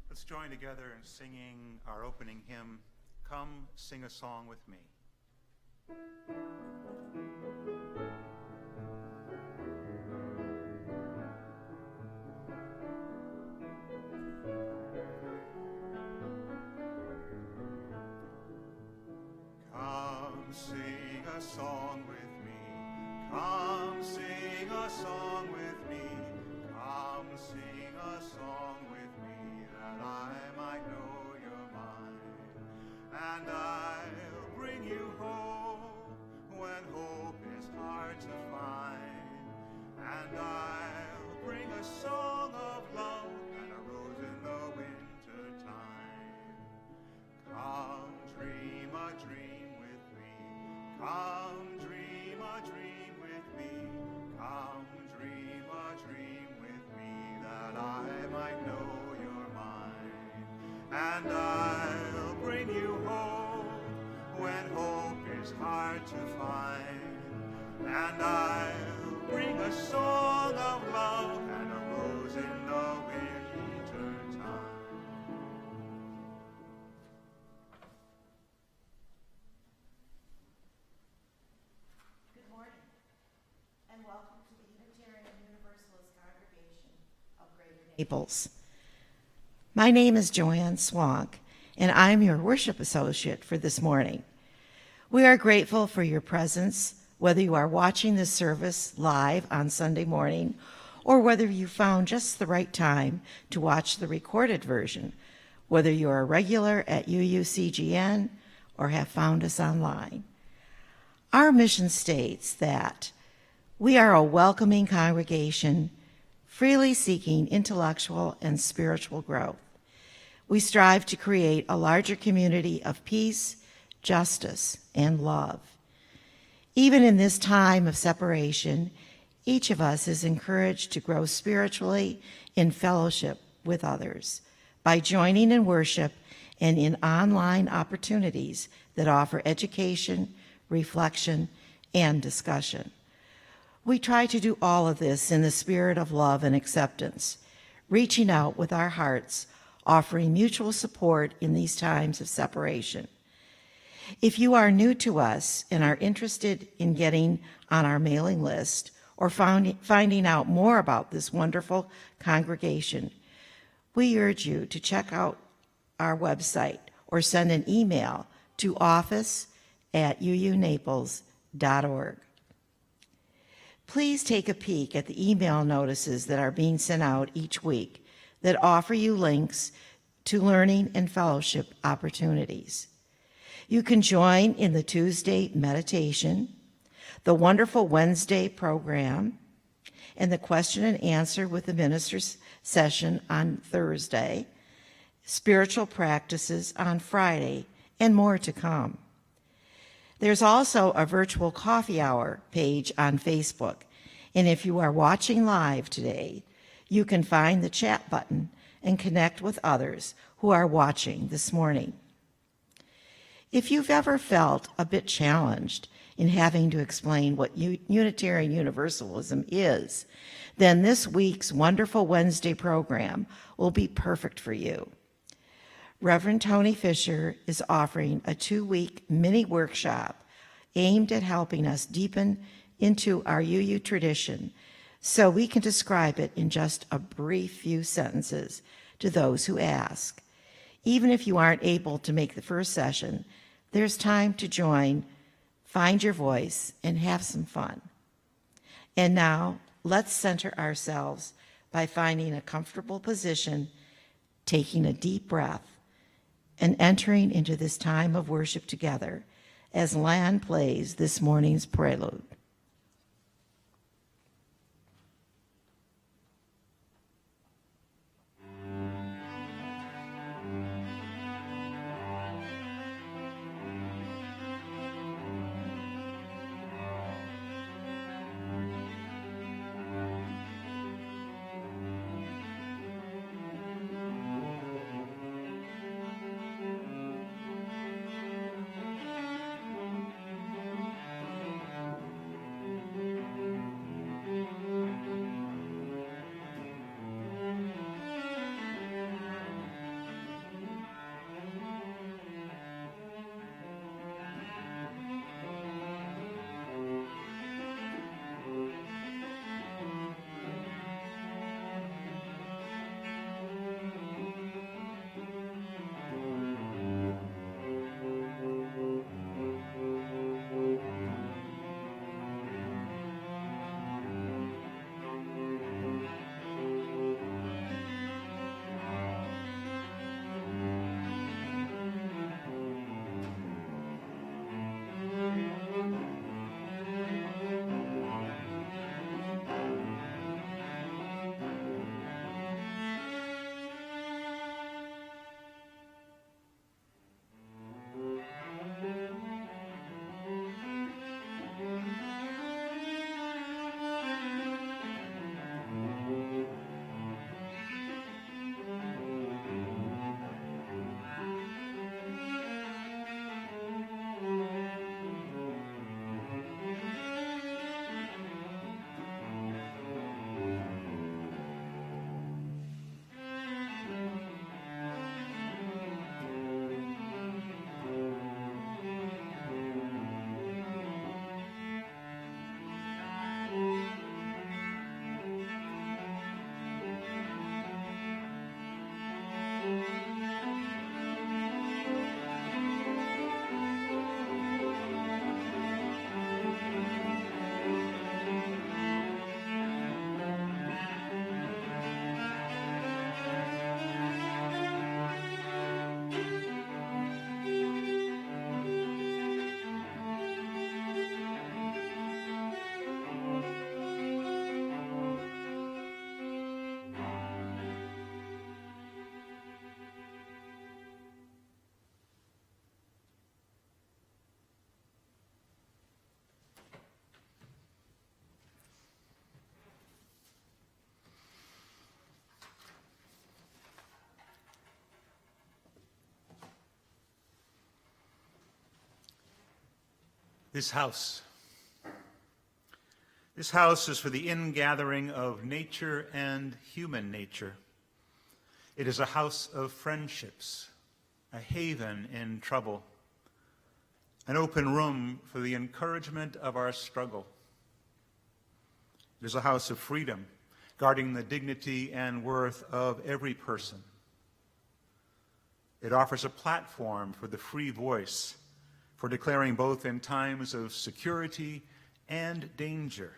Let's join together in singing our opening hymn, Come Sing a Song with Me. Come sing a song with me. Come sing a song with me. Come sing a song with me, that I might know you're mine. And I'll bring you hope when hope is hard to find. And I'll bring a song of love and a rose in the winter time. Come dream a dream with me. Come dream a dream with me. Come dream a dream with me, that I might know you're mine. And I'll bring you home and welcome to the Unitarian Universalist Congregation of Greater Naples. My name is Joanne Swank, and I'm your worship associate for this morning. We are grateful for your presence, whether you are watching this service live on Sunday morning or whether you found just the right time to watch the recorded version, whether you're a regular at UUCGN or have found us online. Our mission states that we are a welcoming congregation, freely seeking intellectual and spiritual growth. We strive to create a larger community of peace, justice, and love. Even in this time of separation, each of us is encouraged to grow spiritually in fellowship with others by joining in worship and in online opportunities that offer education, reflection, and discussion. We try to do all of this in the spirit of love and acceptance, reaching out with our hearts, offering mutual support in these times of separation. If you are new to us and are interested in getting on our mailing list or finding out more about this wonderful congregation, we urge you to check out our website or send an email to office@uunaples.org. Please take a peek at the email notices that are being sent out each week that offer you links to learning and fellowship opportunities. You can join in the Tuesday meditation, the wonderful Wednesday program, and the question and answer with the minister's session on Thursday, spiritual practices on Friday, and more to come. There's also a virtual coffee hour page on Facebook, and if you are watching live today, you can find the chat button and connect with others who are watching this morning. If you've ever felt a bit challenged in having to explain what Unitarian Universalism is, then this week's wonderful Wednesday program will be perfect for you. Reverend Tony Fisher is offering a 2-week mini workshop aimed at helping us deepen into our UU tradition so we can describe it in just a brief few sentences to those who ask. Even if you aren't able to make the first session, there's time to join, find your voice, and have some fun. And now, let's center ourselves by finding a comfortable position, taking a deep breath, and entering into this time of worship together as Lan plays this morning's prelude. This house. This house is for the ingathering of nature and human nature. It is a house of friendships, a haven in trouble, an open room for the encouragement of our struggle. It is a house of freedom, guarding the dignity and worth of every person. It offers a platform for the free voice, for declaring both in times of security and danger.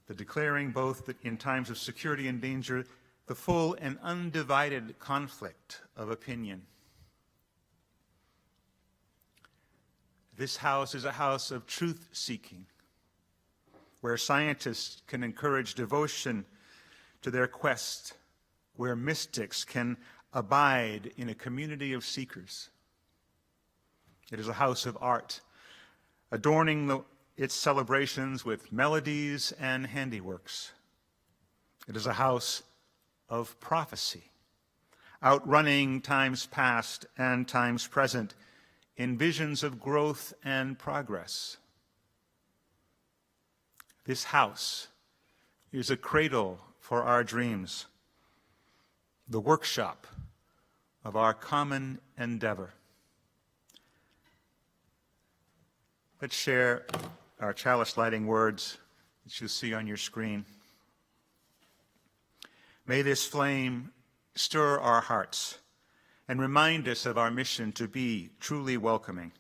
The declaring both in times of security and danger, the full and undivided conflict of opinion. This house is a house of truth-seeking, where scientists can encourage devotion to their quest, where mystics can abide in a community of seekers. It is a house of art, adorning its celebrations with melodies and handiworks. It is a house of prophecy, outrunning times past and times present in visions of growth and progress. This house is a cradle for our dreams, the workshop of our common endeavor. Let's share our chalice lighting words that you see on your screen. May this flame stir our hearts and remind us of our mission to be truly welcoming,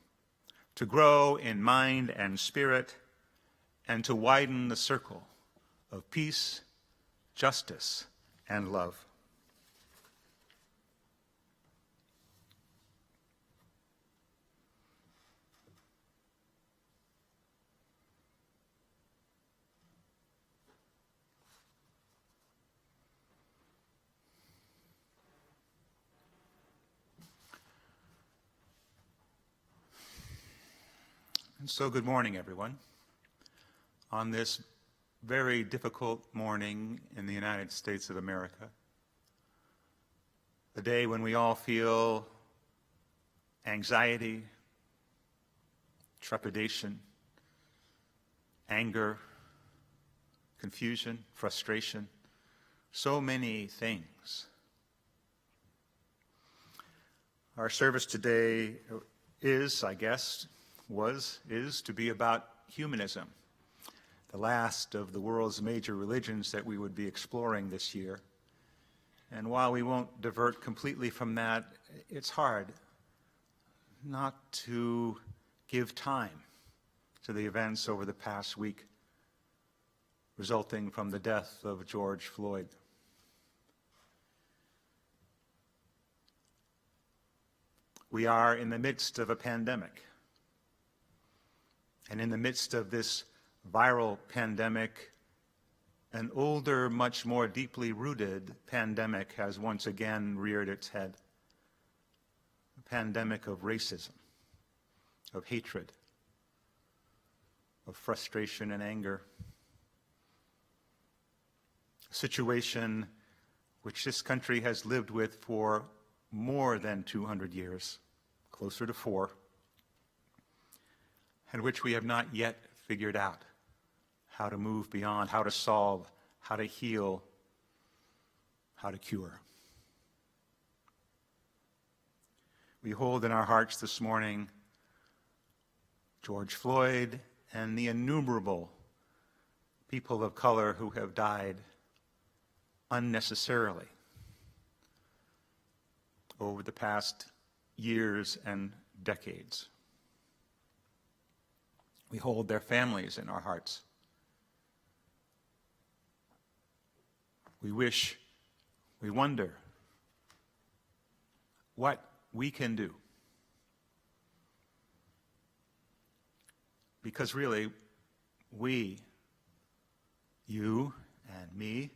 to grow in mind and spirit, and to widen the circle of peace, justice, and love. And so, good morning, everyone. On this very difficult morning in the United States of America, the day when we all feel anxiety, trepidation, anger, confusion, frustration, so many things. Our service today is, I guess, is to be about humanism, the last of the world's major religions that we would be exploring this year. And while we won't divert completely from that, it's hard not to give time to the events over the past week resulting from the death of George Floyd. We are in the midst of a pandemic. And in the midst of this viral pandemic, an older, much more deeply rooted pandemic has once again reared its head. A pandemic of racism, of hatred, of frustration and anger. A situation which this country has lived with for more than 200 years, closer to 4. And which we have not yet figured out how to move beyond, how to solve, how to heal, how to cure. We hold in our hearts this morning George Floyd and the innumerable people of color who have died unnecessarily over the past years and decades. We hold their families in our hearts. We wonder what we can do. Because really, we, you and me,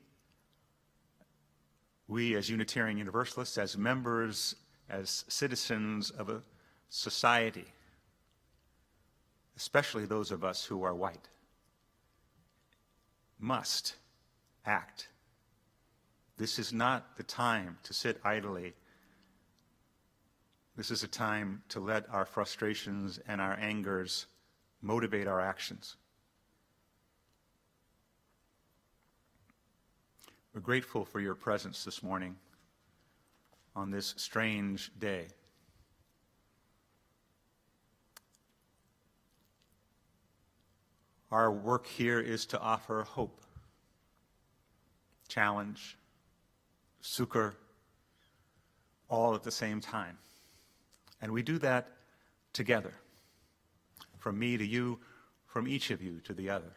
we as Unitarian Universalists, as members, as citizens of a society, especially those of us who are white, must act. This is not the time to sit idly This is a time to let our frustrations and our angers motivate our actions. We're grateful for your presence this morning on this strange day. Our work here is to offer hope, challenge, succor, all at the same time. And we do that together, from me to you, from each of you to the other.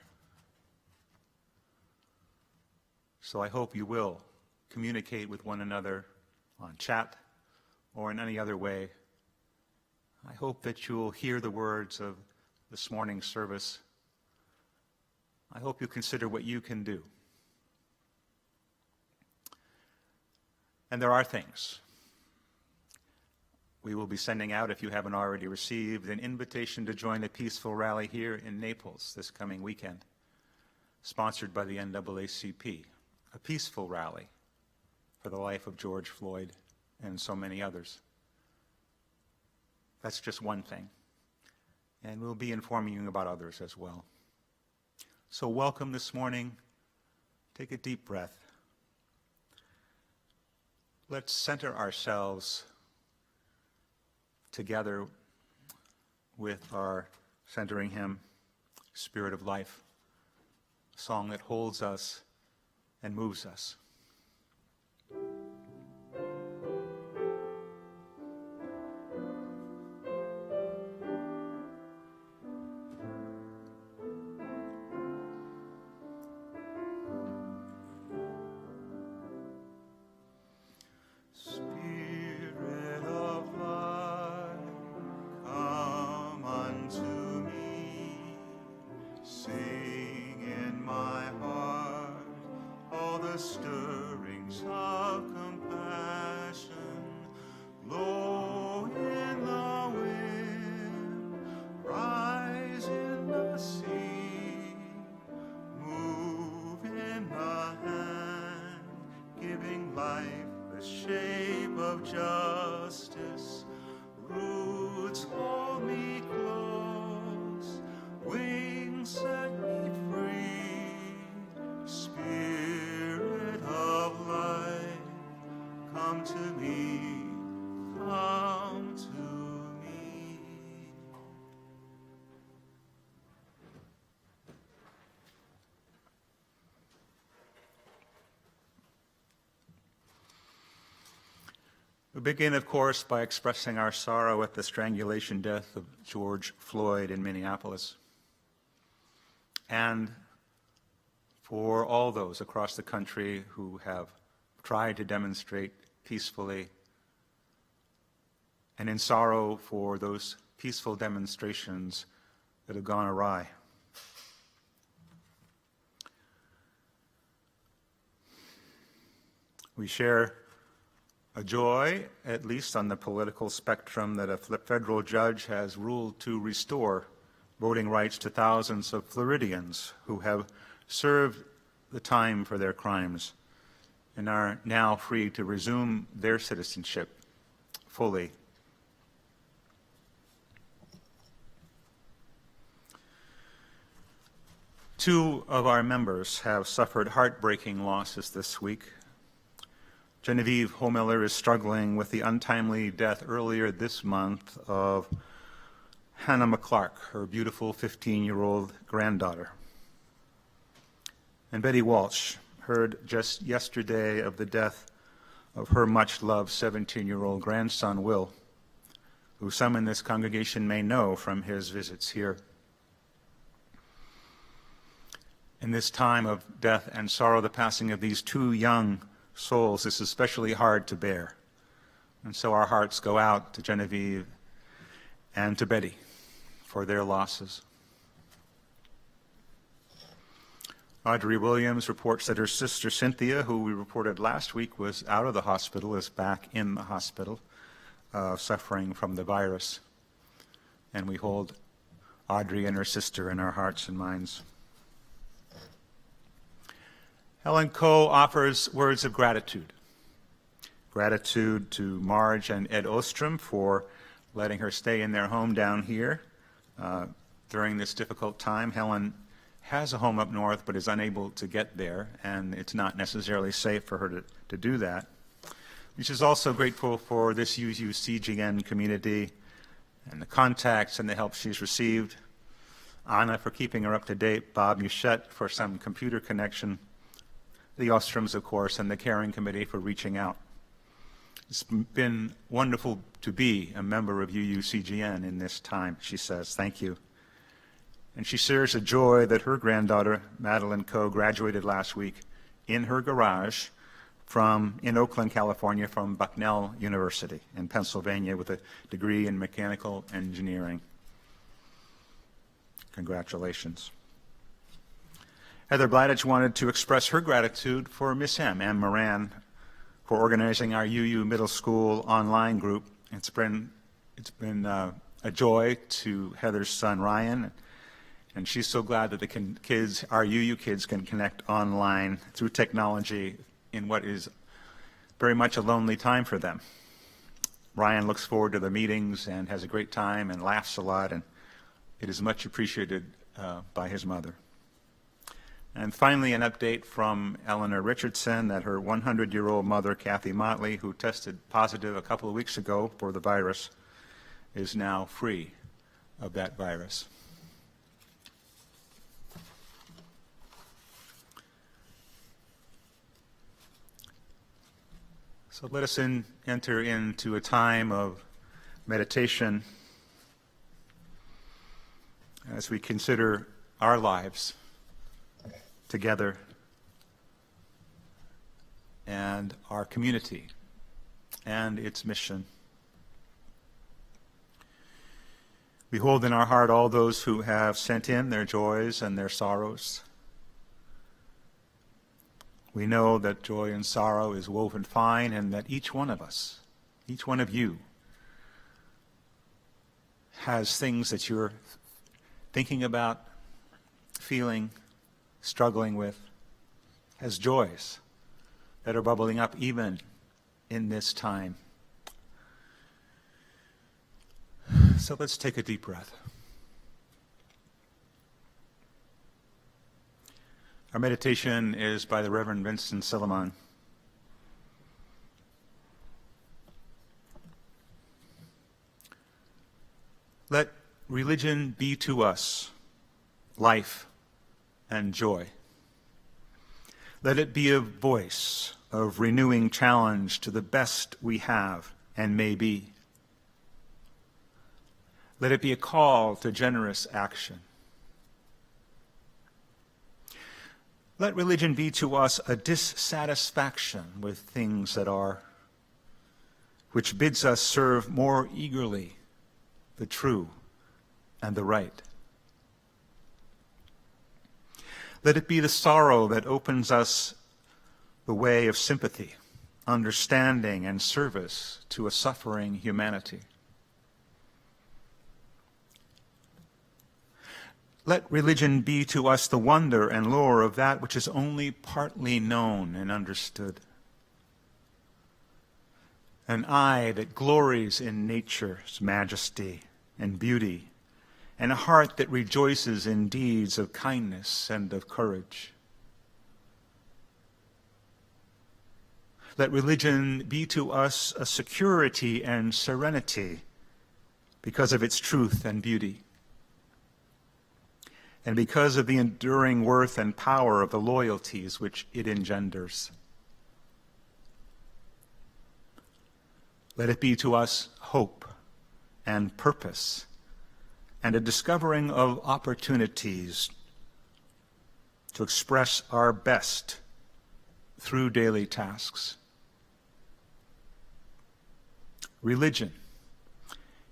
So I hope you will communicate with one another on chat or in any other way. I hope that you'll hear the words of this morning's service. I hope you consider what you can do. And there are things. We will be sending out, if you haven't already received, an invitation to join a peaceful rally here in Naples this coming weekend, sponsored by the NAACP, a peaceful rally for the life of George Floyd and so many others. That's just one thing. And we'll be informing you about others as well. So welcome this morning. Take a deep breath. Let's center ourselves together with our centering hymn, Spirit of Life, a song that holds us and moves us. Spirit of life, come unto me. Sing in my heart all the stirrings of compassion. Blow in the wind, rise in the sea, move in the hand, giving life the shape of justice. Roots hold me close, wings set me free. Spirit of life, come to me, come to me. We begin, of course, by expressing our sorrow at the strangulation death of George Floyd in Minneapolis, and for all those across the country who have tried to demonstrate peacefully, and in sorrow for those peaceful demonstrations that have gone awry. We share a joy, at least on the political spectrum, that a federal judge has ruled to restore voting rights to thousands of Floridians who have served the time for their crimes and are now free to resume their citizenship fully. Two of our members have suffered heartbreaking losses this week. Genevieve Homiller is struggling with the untimely death earlier this month of Hannah McClark, her beautiful 15-year-old granddaughter. And Betty Walsh heard just yesterday of the death of her much-loved 17-year-old grandson, Will, who some in this congregation may know from his visits here. In this time of death and sorrow, the passing of these two young souls is especially hard to bear. And so our hearts go out to Genevieve and to Betty for their losses. Audrey Williams reports that her sister Cynthia, who we reported last week was out of the hospital, is back in the hospital, suffering from the virus. And we hold Audrey and her sister in our hearts and minds. Helen Coe offers words of gratitude Gratitude to Marge and Ed Ostrom for letting her stay in their home down here during this difficult time. Helen has a home up north but is unable to get there, and it's not necessarily safe for her to do that. She's also grateful for this UU-CGN community and the contacts and the help she's received. Anna for keeping her up to date, Bob Muchette for some computer connection, the Ostroms, of course, and the Caring Committee for reaching out. It's been wonderful to be a member of UU-CGN in this time, she says. Thank you. And she shares a joy that her granddaughter, Madeline Coe, graduated last week in her garage in Oakland, California, from Bucknell University in Pennsylvania with a degree in mechanical engineering. Congratulations. Heather Bladich wanted to express her gratitude for Miss M. Moran, for organizing our UU Middle School online group. It's been a joy to Heather's son Ryan, and she's so glad that our UU kids can connect online through technology in what is very much a lonely time for them. Ryan looks forward to the meetings and has a great time and laughs a lot, and it is much appreciated by his mother. And finally, an update from Eleanor Richardson that her 100-year-old mother, Kathy Motley, who tested positive a couple of weeks ago for the virus, is now free of that virus. So let us enter into a time of meditation as we consider our lives together and our community and its mission. We hold in our heart all those who have sent in their joys and their sorrows. We know that joy and sorrow is woven fine, and that each one of us, each one of you, has things that you're thinking about, feeling, struggling with, has joys that are bubbling up even in this time. So let's take a deep breath. Our meditation is by the Reverend Vincent Silliman. Let religion be to us life and joy. Let it be a voice of renewing challenge to the best we have and may be. Let it be a call to generous action. Let religion be to us a dissatisfaction with things that are, which bids us serve more eagerly the true and the right. Let it be the sorrow that opens us the way of sympathy, understanding, and service to a suffering humanity. Let religion be to us the wonder and lore of that which is only partly known and understood. An eye that glories in nature's majesty and beauty, and a heart that rejoices in deeds of kindness and of courage. Let religion be to us a security and serenity because of its truth and beauty, and because of the enduring worth and power of the loyalties which it engenders. Let it be to us hope and purpose and a discovering of opportunities to express our best through daily tasks. Religion,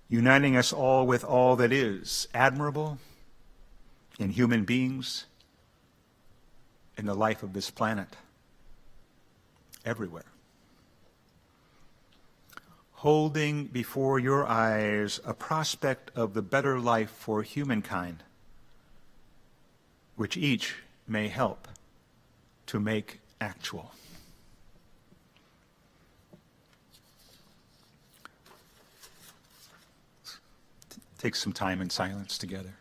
uniting us all with all that is admirable in human beings, in the life of this planet, everywhere. Holding before your eyes a prospect of the better life for humankind, which each may help to make actual. take some time in silence together.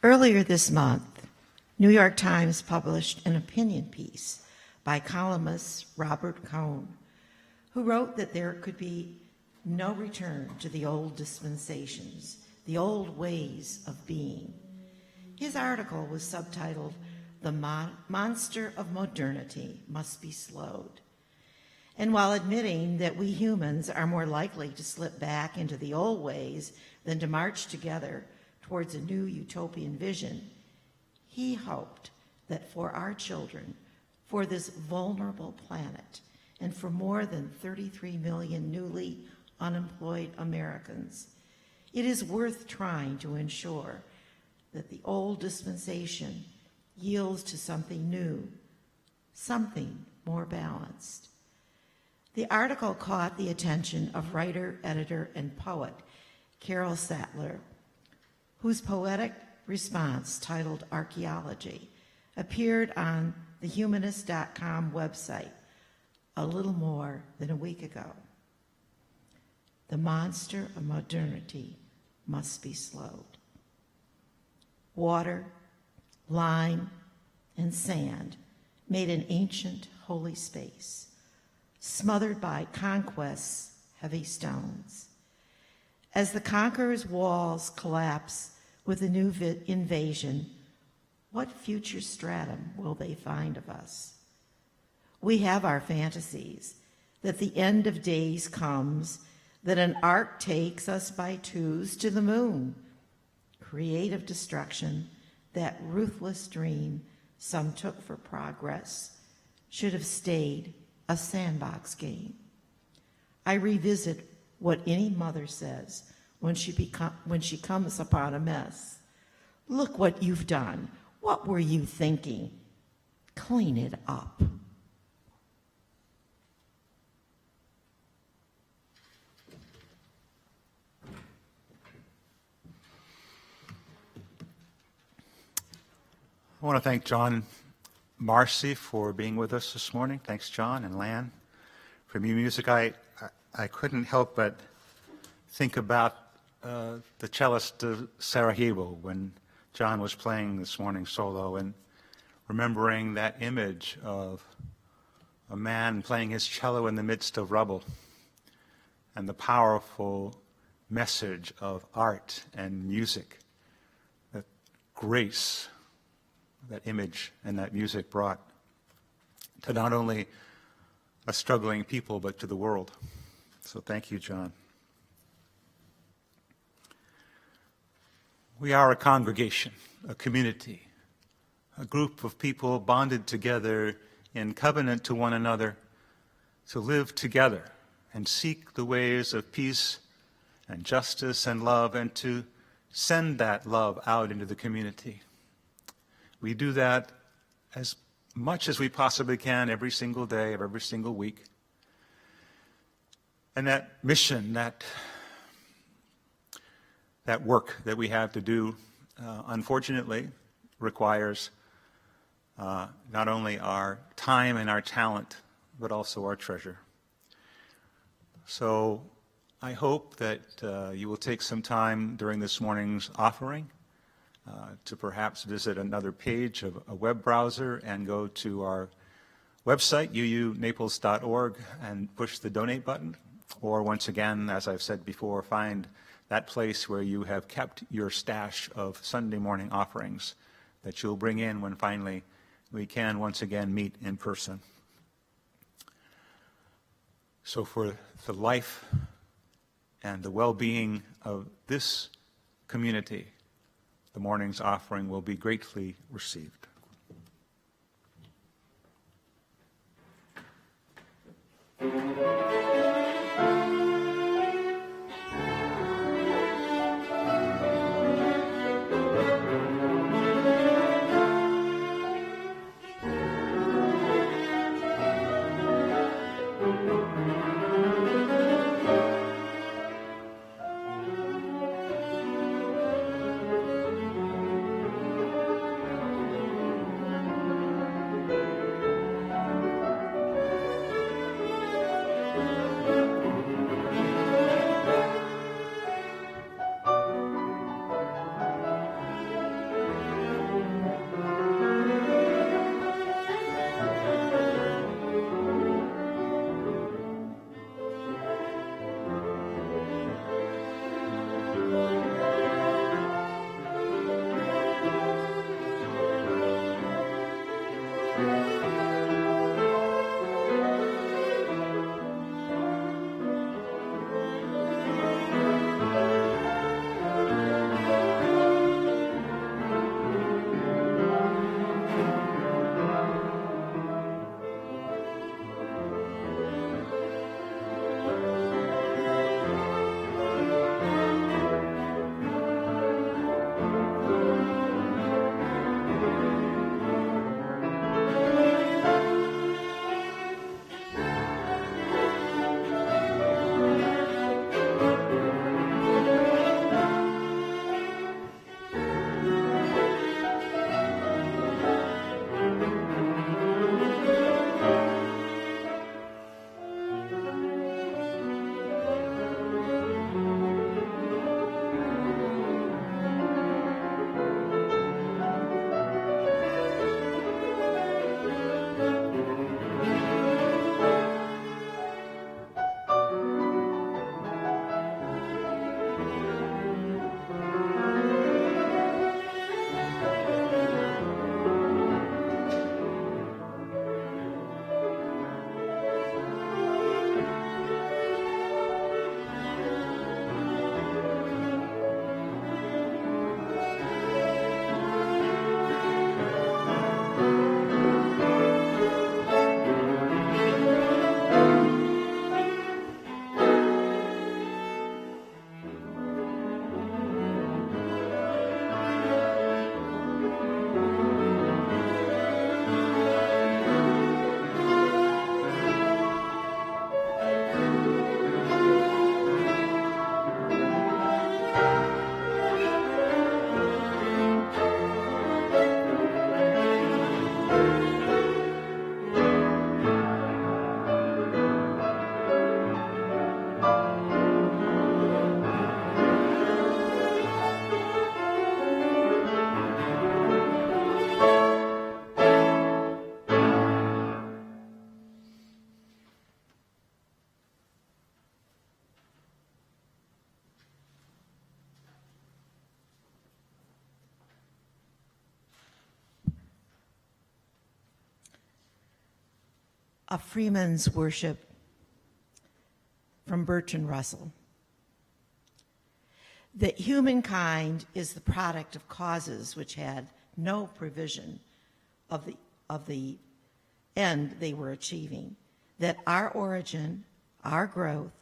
Earlier this month, New York Times published an opinion piece by columnist Robert Cohn, who wrote that there could be no return to the old dispensations, the old ways of being. His article was subtitled, "The Monster of Modernity Must Be Slowed." And while admitting that we humans are more likely to slip back into the old ways than to march together towards a new utopian vision, he hoped that for our children, for this vulnerable planet, and for more than 33 million newly unemployed Americans. It is worth trying to ensure that the old dispensation yields to something new, something more balanced. The article caught the attention of writer, editor, and poet Carol Sattler, whose poetic response, titled Archaeology, appeared on the humanist.com website a little more than a week ago. The monster of modernity must be slowed. Water, lime, and sand made an ancient holy space, smothered by conquest's heavy stones. As the conqueror's walls collapse with a new invasion, what future stratum will they find of us? We have our fantasies that the end of days comes, that an ark takes us by twos to the moon. Creative destruction, that ruthless dream some took for progress, should have stayed a sandbox game. I revisit what any mother says when she comes upon a mess. Look what you've done. What were you thinking? Clean it up. I want to thank John Marcy for being with us this morning. Thanks, John and Lan, for your music. I couldn't help but think about the Chalice de Sarajevo when John was playing this morning solo, and remembering that image of a man playing his cello in the midst of rubble, and the powerful message of art and music, that grace that image and that music brought to not only a struggling people, but to the world. So thank you, John. We are a congregation, a community, a group of people bonded together in covenant to one another to live together and seek the ways of peace and justice and love, and to send that love out into the community. We do that as much as we possibly can every single day of every single week. And that mission, that work that we have to do, unfortunately, requires not only our time and our talent, but also our treasure. So I hope that you will take some time during this morning's offering to perhaps visit another page of a web browser and go to our website, uunaples.org, and push the donate button. Or once again, as I've said before, find that place where you have kept your stash of Sunday morning offerings that you'll bring in when finally we can once again meet in person. So for the life and the well-being of this community, the morning's offering will be gratefully received. a Freeman's Worship from Bertrand Russell. That humankind is the product of causes which had no provision of the end they were achieving. That our origin, our growth,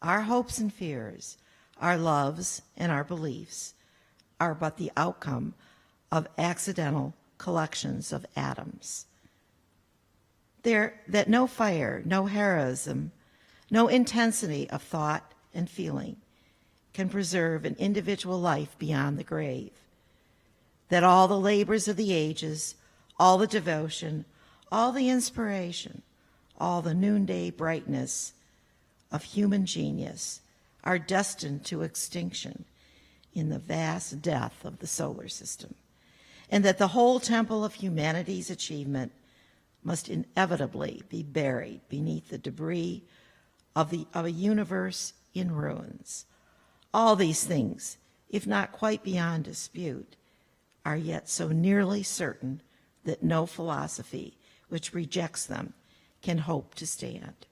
our hopes and fears, our loves and our beliefs are but the outcome of accidental collections of atoms. That no fire, no heroism, no intensity of thought and feeling can preserve an individual life beyond the grave. That all the labors of the ages, all the devotion, all the inspiration, all the noonday brightness of human genius are destined to extinction in the vast death of the solar system, and that the whole temple of humanity's achievement must inevitably be buried beneath the debris of a universe in ruins. All these things, if not quite beyond dispute, are yet so nearly certain that no philosophy which rejects them can hope to stand.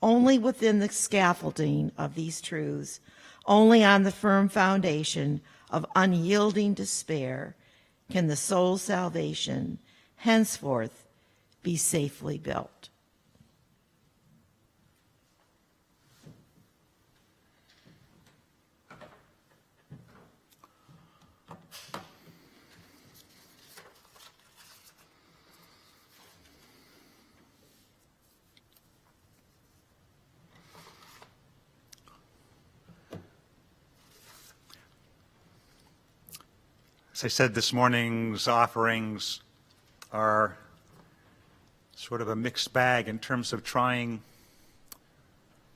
Only within the scaffolding of these truths, only on the firm foundation of unyielding despair, can the soul's salvation henceforth be safely built. As I said, this morning's offerings are sort of a mixed bag in terms of trying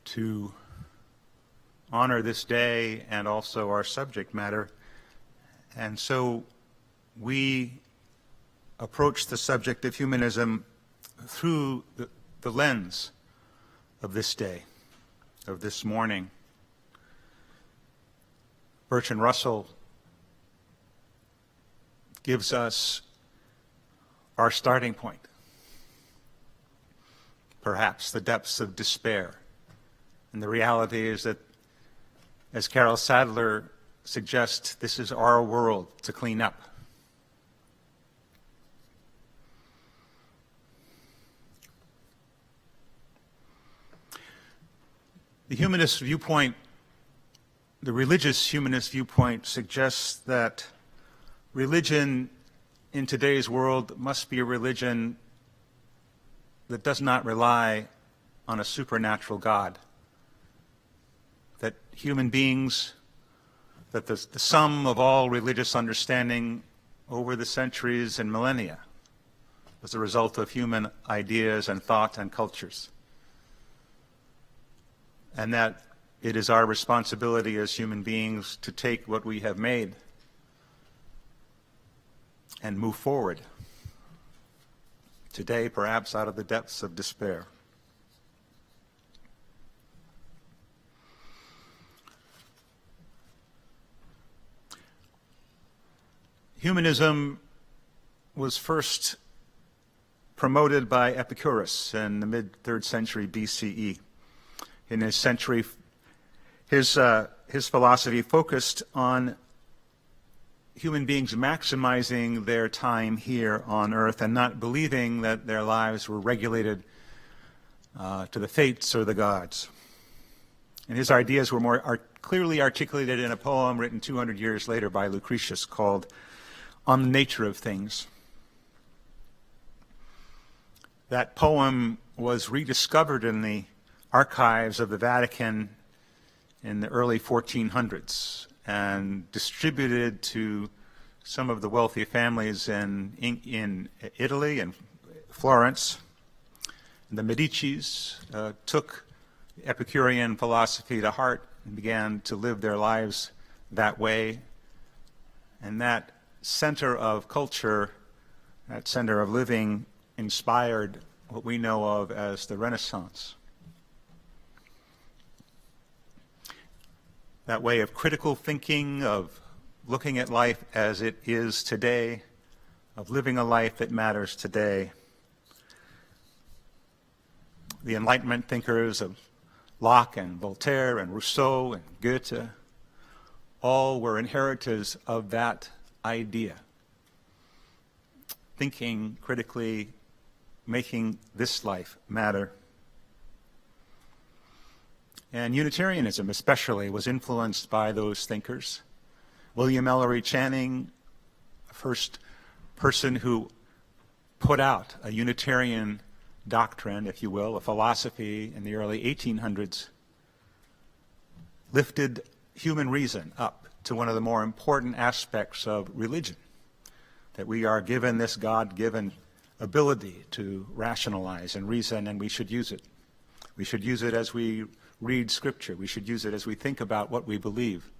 to honor this day and also our subject matter. And so we approach the subject of humanism through the lens of this day, of this morning. Bertrand Russell gives us our starting point, perhaps the depths of despair. And the reality is that, as Carol Sadler suggests, this is our world to clean up. The humanist viewpoint, the religious humanist viewpoint, suggests that religion in today's world must be a religion that does not rely on a supernatural God. That human beings, that the sum of all religious understanding over the centuries and millennia was the result of human ideas and thought and cultures. And that it is our responsibility as human beings to take what we have made and move forward, today perhaps out of the depths of despair. Humanism was first promoted by Epicurus in the mid-3rd century BCE. In his century, his philosophy focused on human beings maximizing their time here on earth and not believing that their lives were regulated to the fates or the gods. And his ideas were more clearly articulated in a poem written 200 years later by Lucretius called On the Nature of Things. That poem was rediscovered in the archives of the Vatican in the early 1400s and distributed to some of the wealthy families in Italy and Florence. The Medicis took Epicurean philosophy to heart and began to live their lives that way. And that center of culture, that center of living, inspired what we know of as the Renaissance. That way of critical thinking, of looking at life as it is today, of living a life that matters today. The Enlightenment thinkers of Locke and Voltaire and Rousseau and Goethe all were inheritors of that idea. Thinking critically, making this life matter. And Unitarianism especially was influenced by those thinkers. William Ellery Channing, the first person who put out a Unitarian doctrine, if you will, a philosophy in the early 1800s, lifted human reason up to one of the more important aspects of religion, that we are given this God-given ability to rationalize and reason, and we should use it. We should use it as we read Scripture. We should use it as we think about what we believe.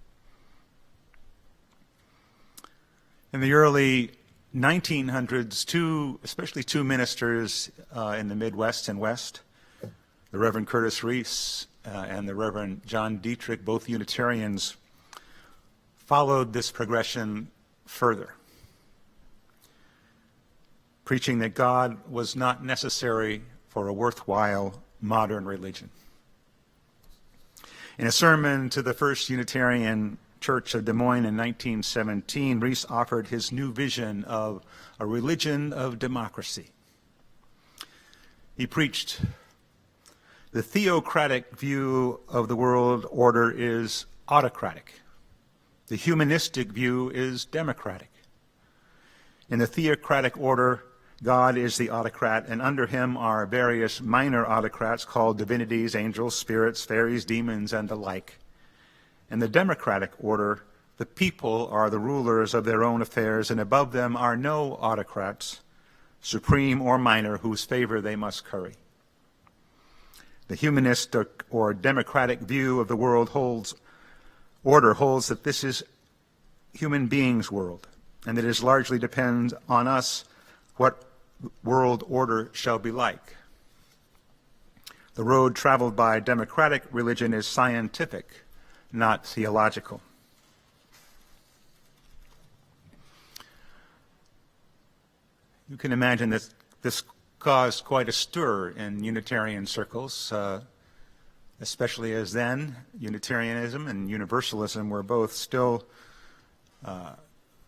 In the early 1900s, especially two ministers in the Midwest and West, the Reverend Curtis Reese and the Reverend John Dietrich, both Unitarians, followed this progression further, preaching that God was not necessary for a worthwhile modern religion. In a sermon to the First Unitarian Church of Des Moines in 1917, Reese offered his new vision of a religion of democracy. He preached, "The theocratic view of the world order is autocratic. The humanistic view is democratic. In the theocratic order, God is the autocrat, and under him are various minor autocrats called divinities, angels, spirits, fairies, demons, and the like. In the democratic order, the people are the rulers of their own affairs, and above them are no autocrats, supreme or minor, whose favor they must curry. The humanistic or democratic view of the world holds that this is human beings' world, and that it largely depends on us what world order shall be like. The road traveled by democratic religion is scientific, not theological." You can imagine that this caused quite a stir in Unitarian circles, especially as then Unitarianism and Universalism were both still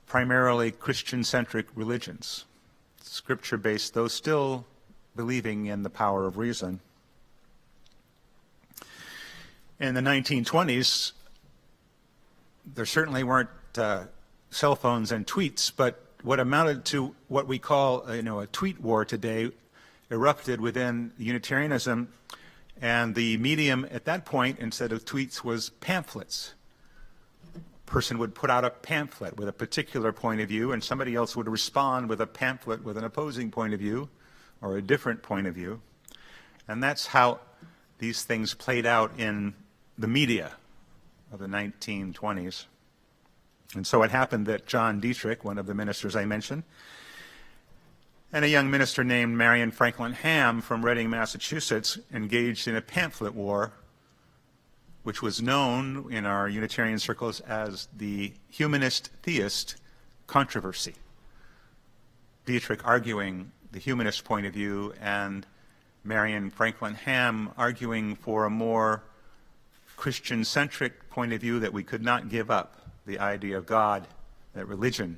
primarily Christian-centric religions, Scripture-based, though still believing in the power of reason. In the 1920s, there certainly weren't cell phones and tweets, but what amounted to what we call a tweet war today erupted within Unitarianism, and the medium at that point, instead of tweets, was pamphlets. A person would put out a pamphlet with a particular point of view, and somebody else would respond with a pamphlet with an opposing point of view or a different point of view. And that's how these things played out in the media of the 1920s. And so it happened that John Dietrich, one of the ministers I mentioned, and a young minister named Marion Franklin Ham from Reading, Massachusetts, engaged in a pamphlet war, which was known in our Unitarian circles as the humanist-theist controversy. Dietrich arguing the humanist point of view, and Marion Franklin Ham arguing for a more Christian-centric point of view, that we could not give up the idea of God, that religion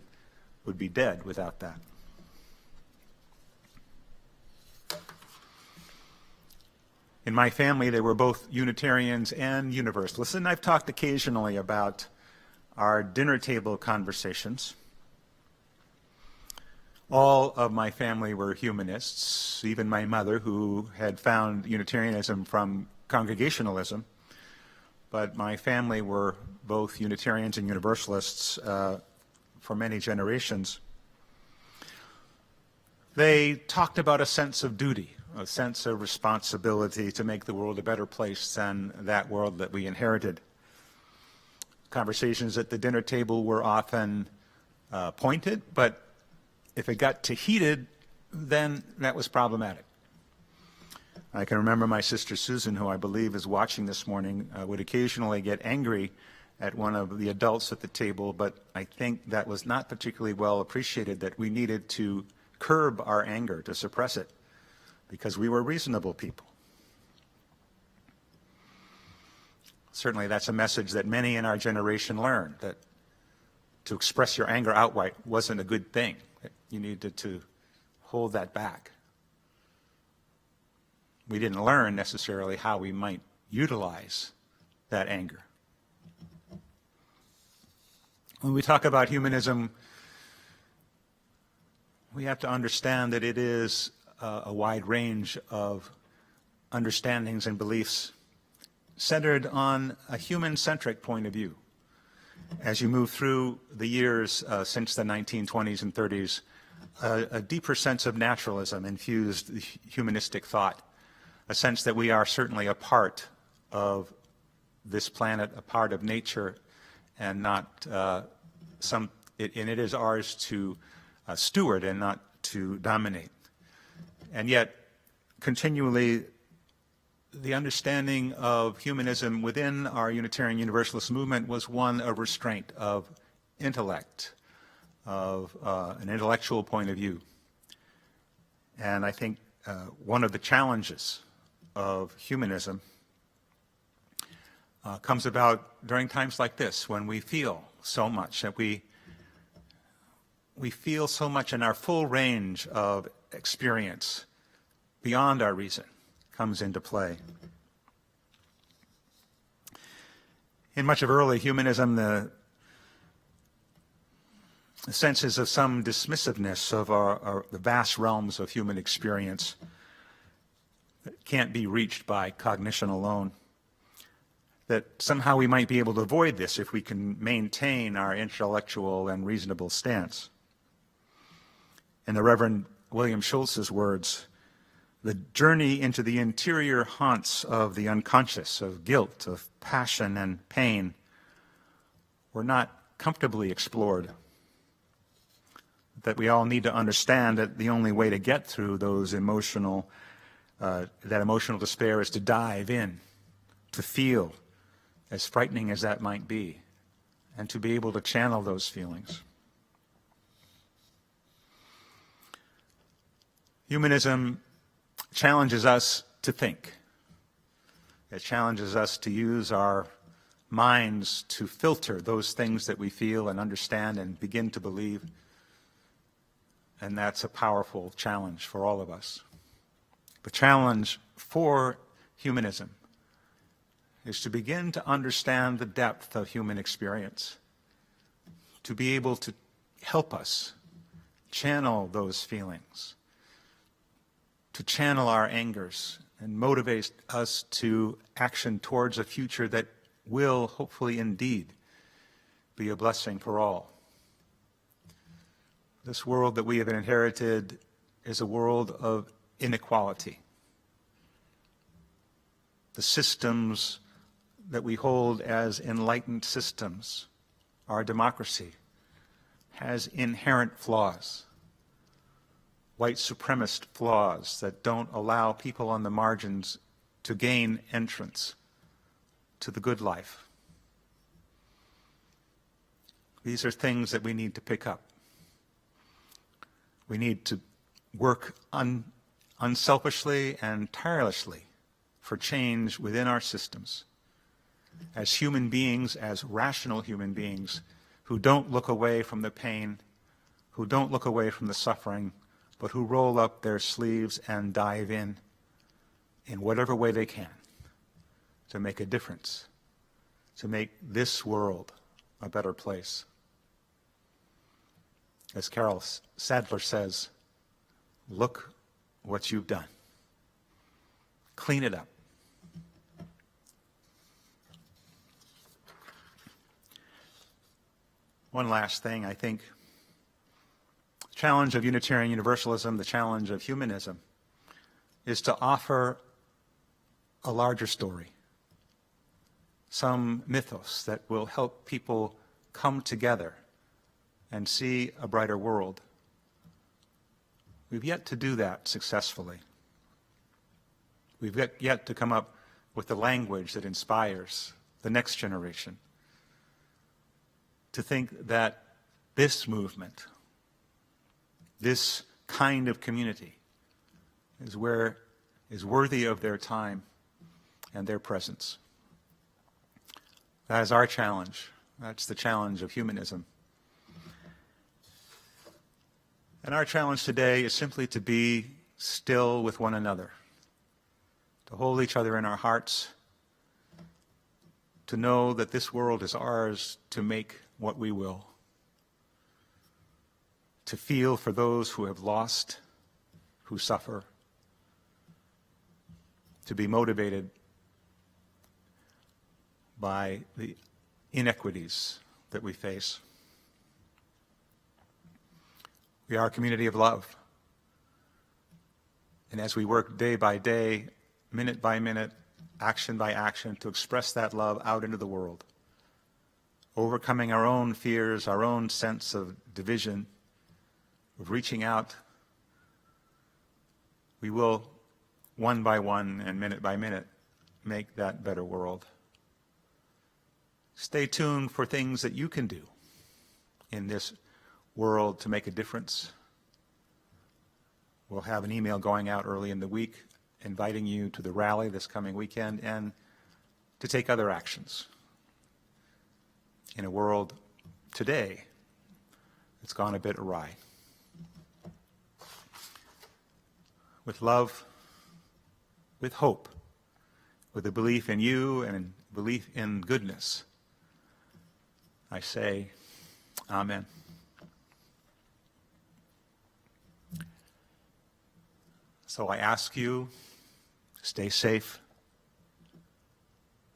would be dead without that. In my family, they were both Unitarians and Universalists, and I've talked occasionally about our dinner table conversations. All of my family were humanists, even my mother, who had found Unitarianism from Congregationalism. But my family were both Unitarians and Universalists for many generations. They talked about a sense of duty, a sense of responsibility to make the world a better place than that world that we inherited. Conversations at the dinner table were often pointed, but if it got too heated, then that was problematic. I can remember my sister Susan, who I believe is watching this morning, would occasionally get angry at one of the adults at the table, but I think that was not particularly well appreciated, that we needed to curb our anger, to suppress it, because we were reasonable people. Certainly that's a message that many in our generation learned, that to express your anger outright wasn't a good thing, that you needed to hold that back. We didn't learn necessarily how we might utilize that anger. When we talk about humanism, we have to understand that it is a wide range of understandings and beliefs centered on a human-centric point of view. As you move through the years since the 1920s and 30s, a deeper sense of naturalism infused humanistic thought, a sense that we are certainly a part of this planet, a part of nature, and not and it is ours to steward and not to dominate. And yet, continually, the understanding of humanism within our Unitarian Universalist movement was one of restraint, of intellect, of an intellectual point of view. And I think one of the challenges of humanism comes about during times like this, when we feel so much, that we feel so much in our full range of experience beyond our reason comes into play. In much of early humanism, the senses of some dismissiveness of the vast realms of human experience that can't be reached by cognition alone, that somehow we might be able to avoid this if we can maintain our intellectual and reasonable stance. In the Reverend William Schultz's words, the journey into the interior haunts of the unconscious, of guilt, of passion and pain, were not comfortably explored. That we all need to understand that the only way to get through those that emotional despair is to dive in, to feel, as frightening as that might be, and to be able to channel those feelings. Humanism challenges us to think. It challenges us to use our minds to filter those things that we feel and understand and begin to believe. And that's a powerful challenge for all of us. The challenge for humanism is to begin to understand the depth of human experience, to be able to help us channel those feelings, to channel our angers and motivate us to action towards a future that will hopefully indeed be a blessing for all. This world that we have inherited is a world of inequality. The systems that we hold as enlightened systems, our democracy, has inherent flaws. White supremacist flaws that don't allow people on the margins to gain entrance to the good life. These are things that we need to pick up. We need to work unselfishly and tirelessly for change within our systems as human beings, as rational human beings who don't look away from the pain, who don't look away from the suffering, but who roll up their sleeves and dive in whatever way they can to make a difference, to make this world a better place. As Carol Sadler says, look what you've done. Clean it up. One last thing, I think. The challenge of Unitarian Universalism, the challenge of humanism, is to offer a larger story, some mythos that will help people come together and see a brighter world. We've yet to do that successfully. We've yet to come up with the language that inspires the next generation to think that this movement, this kind of community, is worthy of their time and their presence. That is our challenge. That's the challenge of humanism. And our challenge today is simply to be still with one another, to hold each other in our hearts, to know that this world is ours to make what we will, to feel for those who have lost, who suffer, to be motivated by the inequities that we face. We are a community of love. And as we work day by day, minute by minute, action by action, to express that love out into the world, overcoming our own fears, our own sense of division, of reaching out, we will, one by one and minute by minute, make that better world. Stay tuned for things that you can do in this world to make a difference. We'll have an email going out early in the week inviting you to the rally this coming weekend and to take other actions in a world today that's gone a bit awry. With love, with hope, with a belief in you and a belief in goodness, I say, Amen. So I ask you, stay safe,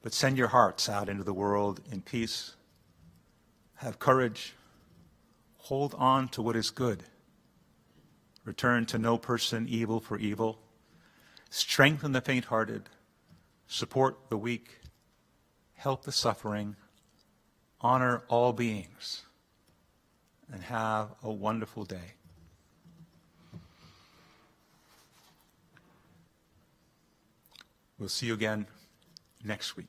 but send your hearts out into the world in peace. Have courage. Hold on to what is good. Return to no person evil for evil. Strengthen the faint-hearted. Support the weak. Help the suffering. Honor all beings. And have a wonderful day. We'll see you again next week.